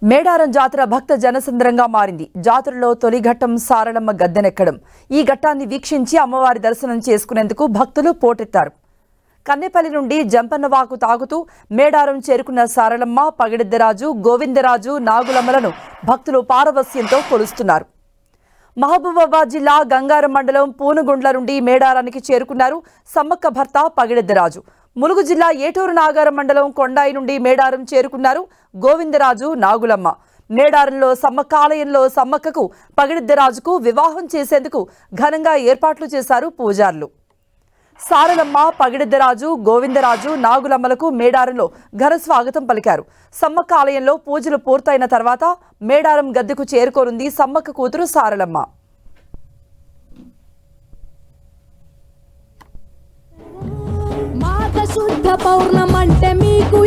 మేడారం జాతర భక్త జనసంద్రంగా మారింది. జాతరలో తొలి ఘట్టం సారళమ్మ గద్దెనెక్కడం. ఈ ఘట్టాన్ని వీక్షించి అమ్మవారి దర్శనం చేసుకునేందుకు భక్తులు పోటెత్తారు. కన్నెపల్లి నుండి జంపన్నవాకు తాగుతూ మేడారం చేరుకున్న సారళమ్మ, పగిడిద్దరాజు, గోవిందరాజు, నాగులమ్మలను భక్తులు పారవస్యంతో కొలుస్తున్నారు. మహబూబాబాద్ జిల్లా గంగారం మండలం పూనుగుండ్ల నుండి మేడారానికి చేరుకున్నారు సమ్మక్క భర్త పగిడిద్దరాజు. ములుగు జిల్లా ఏటూరు నాగారం మండలం కొండాయి నుండి మేడారం చేరుకున్నారు గోవిందరాజు, నాగులమ్మ. మేడారంలో సమ్మక్క ఆలయంలో సమ్మక్కకు పగిడిద్దరాజుకు వివాహం చేసేందుకు ఘనంగా ఏర్పాట్లు చేశారు పూజారులు. సారలమ్మ, పగిడిద్దరాజు, గోవిందరాజు, నాగులమ్మలకు మేడారంలో ఘన స్వాగతం పలికారు. సమ్మక్క ఆలయంలో పూజలు పూర్తయిన తర్వాత మేడారం గద్దెకు చేరుకోనుంది సమ్మక్క కూతురు సారలమ్మ. మాఘ శుద్ధ పౌర్ణమంటే మీకు